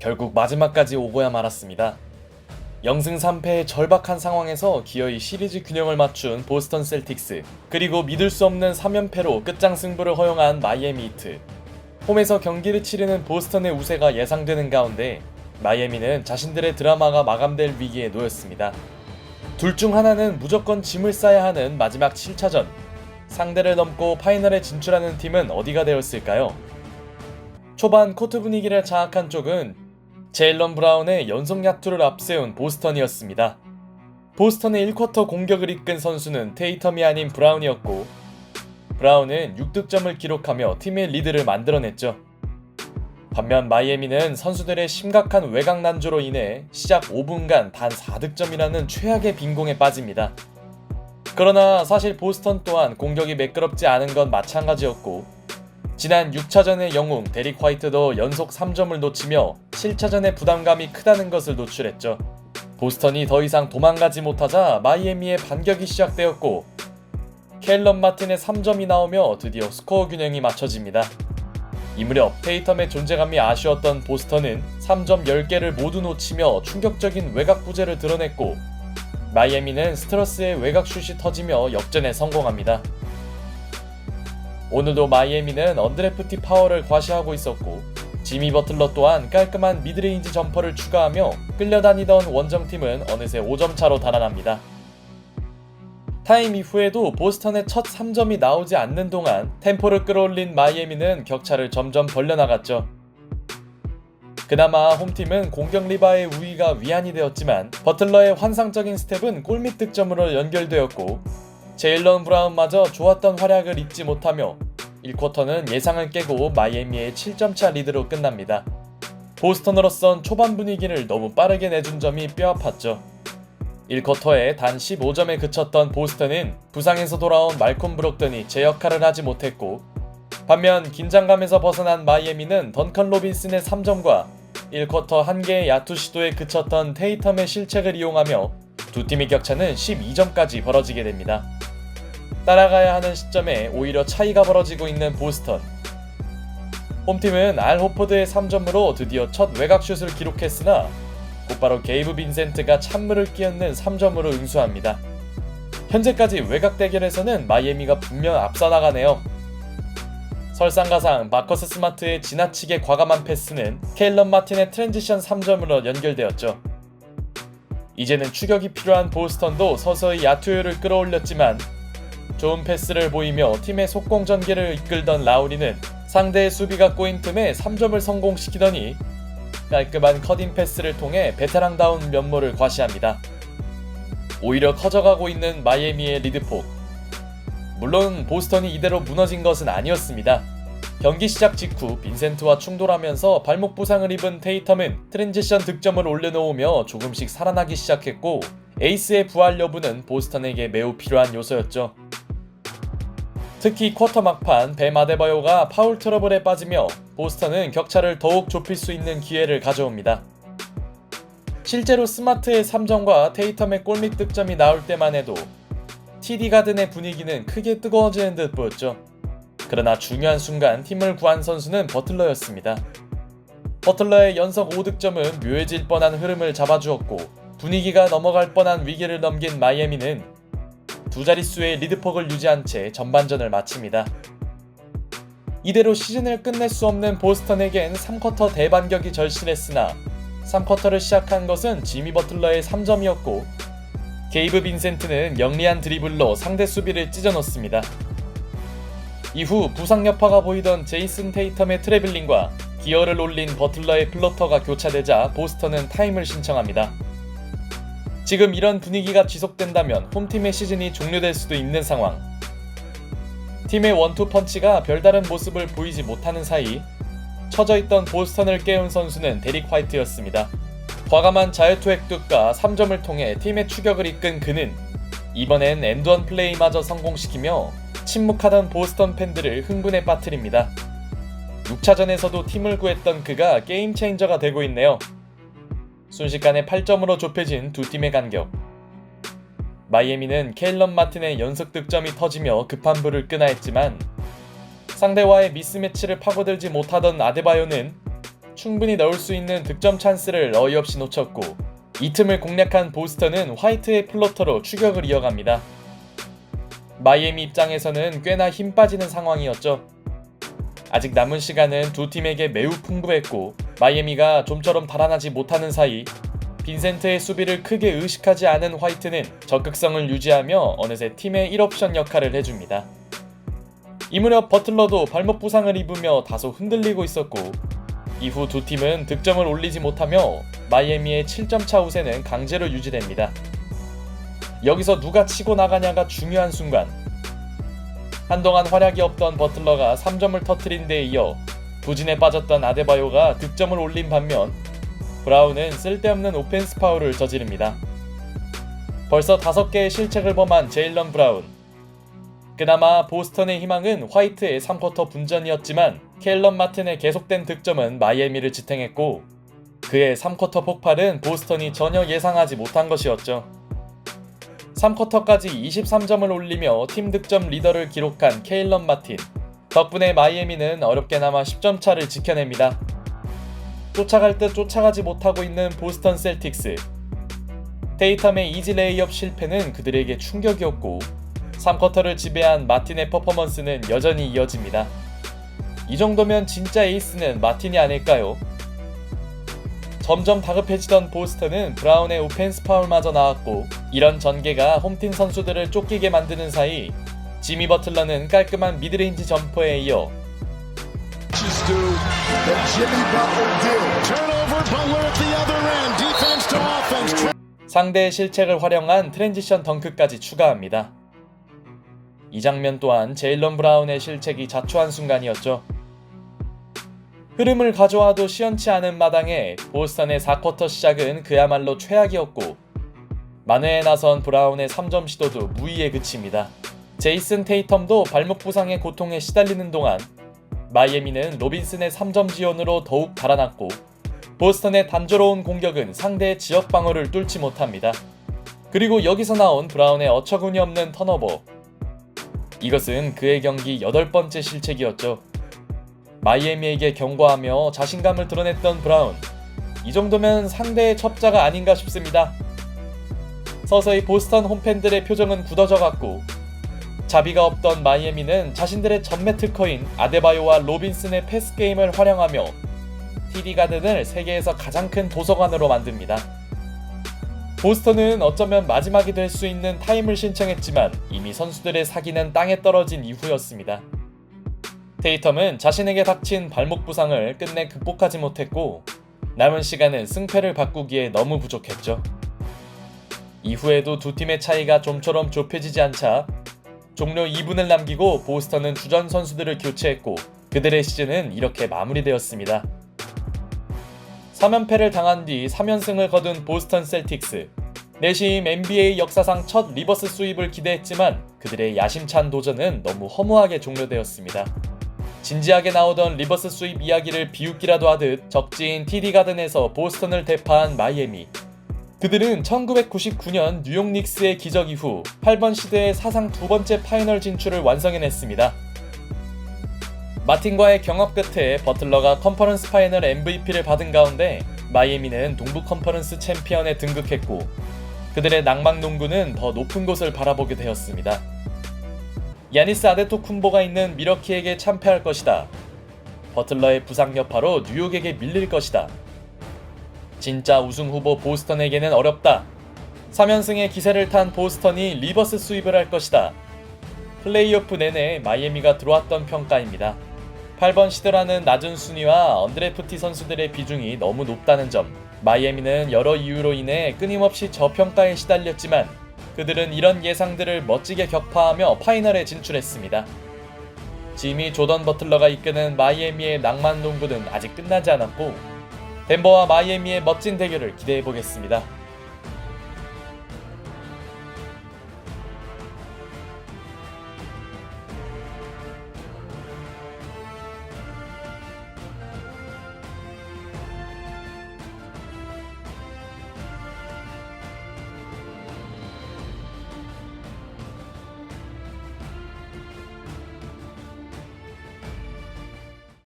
결국 마지막까지 오고야 말았습니다. 0승 3패의 절박한 상황에서 기어이 시리즈 균형을 맞춘 보스턴 셀틱스, 그리고 믿을 수 없는 3연패로 끝장 승부를 허용한 마이애미 히트. 홈에서 경기를 치르는 보스턴의 우세가 예상되는 가운데 마이애미는 자신들의 드라마가 마감될 위기에 놓였습니다. 둘 중 하나는 무조건 짐을 싸야 하는 마지막 7차전. 상대를 넘고 파이널에 진출하는 팀은 어디가 되었을까요? 초반 코트 분위기를 장악한 쪽은 제일런 브라운의 연속 야투를 앞세운 보스턴이었습니다. 보스턴의 1쿼터 공격을 이끈 선수는 테이텀이 아닌 브라운이었고, 브라운은 6득점을 기록하며 팀의 리드를 만들어냈죠. 반면 마이애미는 선수들의 심각한 외곽 난조로 인해 시작 5분간 단 4득점이라는 최악의 빈공에 빠집니다. 그러나 사실 보스턴 또한 공격이 매끄럽지 않은 건 마찬가지였고, 지난 6차전의 영웅 데릭 화이트도 연속 3점을 놓치며 7차전의 부담감이 크다는 것을 노출했죠. 보스턴이 더 이상 도망가지 못하자 마이애미의 반격이 시작되었고, 켈런 마틴의 3점이 나오며 드디어 스코어 균형이 맞춰집니다. 이 무렵 테이텀의 존재감이 아쉬웠던 보스턴은 3점 10개를 모두 놓치며 충격적인 외곽 부재를 드러냈고, 마이애미는 스트러스의 외곽 슛이 터지며 역전에 성공합니다. 오늘도 마이애미는 언드래프트 파워를 과시하고 있었고, 지미 버틀러 또한 깔끔한 미드레인지 점퍼를 추가하며 끌려다니던 원정팀은 어느새 5점 차로 달아납니다. 타임 이후에도 보스턴의 첫 3점이 나오지 않는 동안 템포를 끌어올린 마이애미는 격차를 점점 벌려나갔죠. 그나마 홈팀은 공격 리바의 우위가 위안이 되었지만 버틀러의 환상적인 스텝은 골밑 득점으로 연결되었고, 제일런 브라운마저 좋았던 활약을 잊지 못하며 1쿼터는 예상을 깨고 마이애미의 7점차 리드로 끝납니다. 보스턴으로선 초반 분위기를 너무 빠르게 내준 점이 뼈아팠죠. 1쿼터에 단 15점에 그쳤던 보스턴은 부상에서 돌아온 말콤 브록던이 제 역할을 하지 못했고, 반면 긴장감에서 벗어난 마이애미는 던컨 로빈슨의 3점과 1쿼터 1개의 야투 시도에 그쳤던 테이텀의 실책을 이용하며 두 팀의 격차는 12점까지 벌어지게 됩니다. 따라가야 하는 시점에 오히려 차이가 벌어지고 있는 보스턴. 홈팀은 알 호포드의 3점으로 드디어 첫 외곽슛을 기록했으나 곧바로 게이브 빈센트가 찬물을 끼얹는 3점으로 응수합니다. 현재까지 외곽 대결에서는 마이애미가 분명 앞서 나가네요. 설상가상 마커스 스마트의 지나치게 과감한 패스는 켈런 마틴의 트랜지션 3점으로 연결되었죠. 이제는 추격이 필요한 보스턴도 서서히 야투율을 끌어올렸지만, 좋은 패스를 보이며 팀의 속공 전개를 이끌던 라우리는 상대의 수비가 꼬인 틈에 3점을 성공시키더니 깔끔한 커팅 패스를 통해 베테랑다운 면모를 과시합니다. 오히려 커져가고 있는 마이애미의 리드폭. 물론 보스턴이 이대로 무너진 것은 아니었습니다. 경기 시작 직후 빈센트와 충돌하면서 발목 부상을 입은 테이텀은 트랜지션 득점을 올려놓으며 조금씩 살아나기 시작했고, 에이스의 부활 여부는 보스턴에게 매우 필요한 요소였죠. 특히 쿼터 막판 뱀 아데바요가 파울 트러블에 빠지며 보스턴은 격차를 더욱 좁힐 수 있는 기회를 가져옵니다. 실제로 스마트의 3점과 테이텀의 골밑 득점이 나올 때만 해도 TD 가든의 분위기는 크게 뜨거워지는 듯 보였죠. 그러나 중요한 순간 팀을 구한 선수는 버틀러였습니다. 버틀러의 연속 5득점은 묘해질 뻔한 흐름을 잡아주었고, 분위기가 넘어갈 뻔한 위기를 넘긴 마이애미는 두 자릿수의 리드폭을 유지한 채 전반전을 마칩니다. 이대로 시즌을 끝낼 수 없는 보스턴에겐 3쿼터 대반격이 절실했으나 3쿼터를 시작한 것은 지미 버틀러의 3점이었고, 게이브 빈센트는 영리한 드리블로 상대 수비를 찢어놓습니다. 이후 부상 여파가 보이던 제이슨 테이텀의 트래블링과 기어를 올린 버틀러의 플로터가 교차되자 보스턴은 타임을 신청합니다. 지금 이런 분위기가 지속된다면 홈팀의 시즌이 종료될 수도 있는 상황. 팀의 원투 펀치가 별다른 모습을 보이지 못하는 사이 처져있던 보스턴을 깨운 선수는 데릭 화이트였습니다. 과감한 자유투 획득과 3점을 통해 팀의 추격을 이끈 그는 이번엔 엔드원 플레이마저 성공시키며 침묵하던 보스턴 팬들을 흥분에 빠뜨립니다. 6차전에서도 팀을 구했던 그가 게임 체인저가 되고 있네요. 순식간에 8점으로 좁혀진 두 팀의 간격. 마이애미는 켈런 마틴의 연속 득점이 터지며 급한 불을 끄나 했지만, 상대와의 미스매치를 파고들지 못하던 아데바요는 충분히 넣을 수 있는 득점 찬스를 어이없이 놓쳤고, 이 틈을 공략한 보스턴은 화이트의 플로터로 추격을 이어갑니다. 마이애미 입장에서는 꽤나 힘 빠지는 상황이었죠. 아직 남은 시간은 두 팀에게 매우 풍부했고, 마이애미가 좀처럼 달아나지 못하는 사이 빈센트의 수비를 크게 의식하지 않은 화이트는 적극성을 유지하며 어느새 팀의 1옵션 역할을 해줍니다. 이 무렵 버틀러도 발목 부상을 입으며 다소 흔들리고 있었고, 이후 두 팀은 득점을 올리지 못하며 마이애미의 7점차 우세는 강제로 유지됩니다. 여기서 누가 치고 나가냐가 중요한 순간, 한동안 활약이 없던 버틀러가 3점을 터뜨린 데에 이어 부진에 빠졌던 아데바요가 득점을 올린 반면 브라운은 쓸데없는 오펜스 파울을 저지릅니다. 벌써 5개의 실책을 범한 제일런 브라운. 그나마 보스턴의 희망은 화이트의 3쿼터 분전이었지만 켈런 마틴의 계속된 득점은 마이애미를 지탱했고, 그의 3쿼터 폭발은 보스턴이 전혀 예상하지 못한 것이었죠. 3쿼터까지 23점을 올리며 팀 득점 리더를 기록한 케일런 마틴. 덕분에 마이애미는 어렵게나마 10점 차를 지켜냅니다. 쫓아갈 듯 쫓아가지 못하고 있는 보스턴 셀틱스. 테이텀의 이지 레이업 실패는 그들에게 충격이었고, 3쿼터를 지배한 마틴의 퍼포먼스는 여전히 이어집니다. 이 정도면 진짜 에이스는 마틴이 아닐까요? 점점 다급해지던 보스턴은 브라운의 오펜스 파울마저 나왔고, 이런 전개가 홈팀 선수들을 쫓기게 만드는 사이 지미 버틀러는 깔끔한 미드레인지 점퍼에 이어 상대의 실책을 활용한 트랜지션 덩크까지 추가합니다. 이 장면 또한 제일런 브라운의 실책이 자초한 순간이었죠. 흐름을 가져와도 시원치 않은 마당에 보스턴의 4쿼터 시작은 그야말로 최악이었고, 만회에 나선 브라운의 3점 시도도 무의에 그칩니다. 제이슨 테이텀도 발목 부상의 고통에 시달리는 동안 마이애미는 로빈슨의 3점 지원으로 더욱 달아났고, 보스턴의 단조로운 공격은 상대의 지역 방어를 뚫지 못합니다. 그리고 여기서 나온 브라운의 어처구니 없는 턴오버. 이것은 그의 경기 8번째 실책이었죠. 마이애미에게 경고하며 자신감을 드러냈던 브라운. 이 정도면 상대의 첩자가 아닌가 싶습니다. 서서히 보스턴 홈팬들의 표정은 굳어져갔고, 자비가 없던 마이애미는 자신들의 전매 특허인 아데바요와 로빈슨의 패스 게임을 활용하며 TD 가든을 세계에서 가장 큰 도서관으로 만듭니다. 보스턴은 어쩌면 마지막이 될 수 있는 타임을 신청했지만 이미 선수들의 사기는 땅에 떨어진 이후였습니다. 테이텀은 자신에게 닥친 발목 부상을 끝내 극복하지 못했고, 남은 시간은 승패를 바꾸기에 너무 부족했죠. 이후에도 두 팀의 차이가 좀처럼 좁혀지지 않자 종료 2분을 남기고 보스턴은 주전 선수들을 교체했고, 그들의 시즌은 이렇게 마무리되었습니다. 3연패를 당한 뒤 3연승을 거둔 보스턴 셀틱스. 내심 NBA 역사상 첫 리버스 스윕을 기대했지만 그들의 야심찬 도전은 너무 허무하게 종료되었습니다. 진지하게 나오던 리버스 스윕 이야기를 비웃기라도 하듯 적지인 TD 가든에서 보스턴을 대파한 마이애미. 그들은 1999년 뉴욕 닉스의 기적 이후 8번 시드의 사상 2번째 파이널 진출을 완성해냈습니다. 마틴과의 경합 끝에 버틀러가 컨퍼런스 파이널 MVP를 받은 가운데 마이애미는 동부 컨퍼런스 챔피언에 등극했고, 그들의 낭만 농구는 더 높은 곳을 바라보게 되었습니다. 야니스 아데토쿤보가 있는 미러키에게 참패할 것이다. 버틀러의 부상 여파로 뉴욕에게 밀릴 것이다. 진짜 우승 후보 보스턴에게는 어렵다. 3연승의 기세를 탄 보스턴이 리버스 스윕을 할 것이다. 플레이오프 내내 마이애미가 들어왔던 평가입니다. 8번 시드라는 낮은 순위와 언드래프트 선수들의 비중이 너무 높다는 점, 마이애미는 여러 이유로 인해 끊임없이 저평가에 시달렸지만 그들은 이런 예상들을 멋지게 격파하며 파이널에 진출했습니다. 지미 조던 버틀러가 이끄는 마이애미의 낭만 농구는 아직 끝나지 않았고, 덴버와 마이애미의 멋진 대결을 기대해보겠습니다.